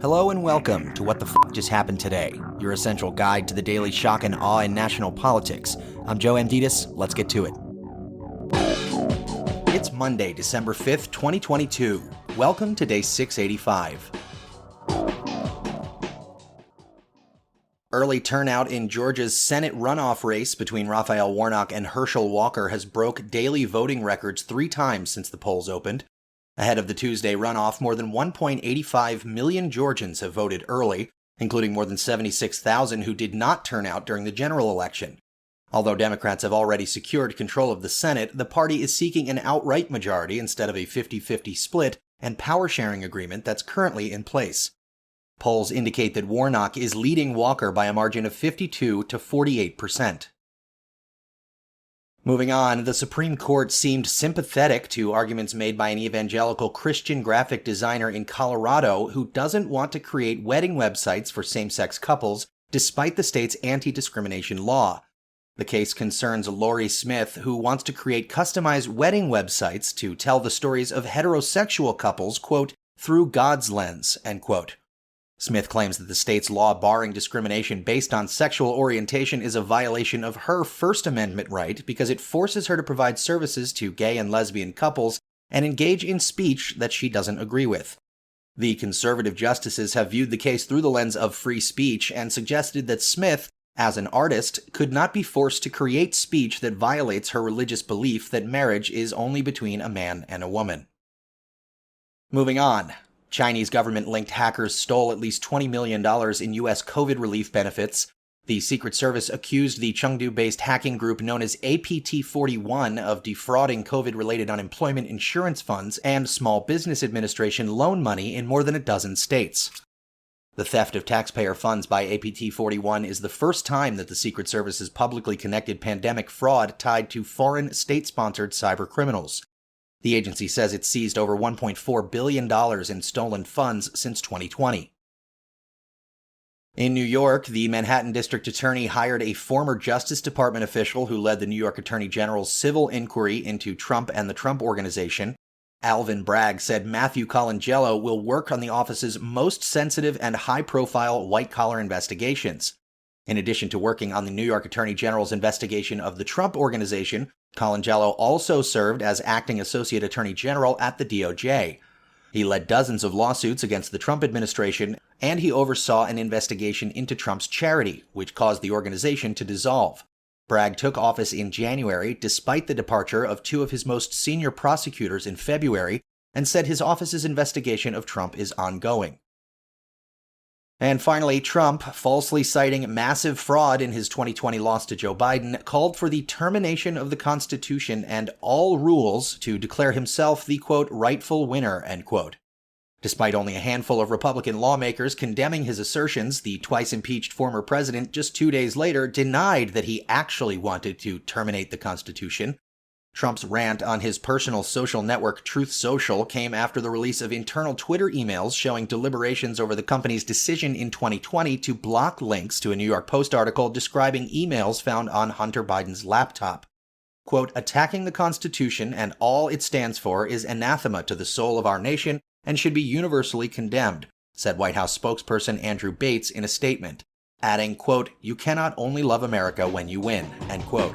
Hello and welcome to What the F*** Just Happened Today, your essential guide to the daily shock and awe in national politics. I'm Joe Amditis. Let's get to it. It's Monday, December 5th, 2022. Welcome to day 685. Early turnout in Georgia's Senate runoff race between Raphael Warnock and Herschel Walker has broke daily voting records 3 times since the polls opened. Ahead of the Tuesday runoff, more than 1.85 million Georgians have voted early, including more than 76,000 who did not turn out during the general election. Although Democrats have already secured control of the Senate, the party is seeking an outright majority instead of a 50-50 split and power-sharing agreement that's currently in place. Polls indicate that Warnock is leading Walker by a margin of 52 to 48%. Moving on, the Supreme Court seemed sympathetic to arguments made by an evangelical Christian graphic designer in Colorado who doesn't want to create wedding websites for same-sex couples despite the state's anti-discrimination law. The case concerns Lori Smith, who wants to create customized wedding websites to tell the stories of heterosexual couples, quote, through God's lens, end quote. Smith claims that the state's law barring discrimination based on sexual orientation is a violation of her First Amendment right because it forces her to provide services to gay and lesbian couples and engage in speech that she doesn't agree with. The conservative justices have viewed the case through the lens of free speech and suggested that Smith, as an artist, could not be forced to create speech that violates her religious belief that marriage is only between a man and a woman. Moving on. Chinese government-linked hackers stole at least $20 million in U.S. COVID relief benefits. The Secret Service accused the Chengdu-based hacking group known as APT41 of defrauding COVID-related unemployment insurance funds and Small Business Administration loan money in more than a dozen states. The theft of taxpayer funds by APT41 is the first time that the Secret Service has publicly connected pandemic fraud tied to foreign state-sponsored cybercriminals. The agency says it seized over $1.4 billion in stolen funds since 2020. In New York, the Manhattan District Attorney hired a former Justice Department official who led the New York Attorney General's civil inquiry into Trump and the Trump Organization. Alvin Bragg said Matthew Colangelo will work on the office's most sensitive and high-profile white-collar investigations. In addition to working on the New York Attorney General's investigation of the Trump Organization, Colangelo also served as acting Associate Attorney General at the DOJ. He led dozens of lawsuits against the Trump administration, and he oversaw an investigation into Trump's charity, which caused the organization to dissolve. Bragg took office in January despite the departure of 2 of his most senior prosecutors in February, and said his office's investigation of Trump is ongoing. And finally, Trump, falsely citing massive fraud in his 2020 loss to Joe Biden, called for the termination of the Constitution and all rules to declare himself the, quote, rightful winner, end quote. Despite only a handful of Republican lawmakers condemning his assertions, the twice-impeached former president just 2 days later denied that he actually wanted to terminate the Constitution. Trump's rant on his personal social network Truth Social came after the release of internal Twitter emails showing deliberations over the company's decision in 2020 to block links to a New York Post article describing emails found on Hunter Biden's laptop. Quote, attacking the Constitution and all it stands for is anathema to the soul of our nation and should be universally condemned, said White House spokesperson Andrew Bates in a statement, adding, quote, you cannot only love America when you win, end quote.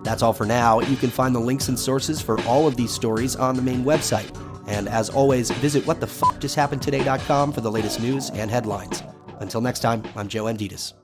That's all for now. You can find the links and sources for all of these stories on the main website. And as always, visit whatthefjusthappenedtoday.com for the latest news and headlines. Until next time, I'm Joe Amditis.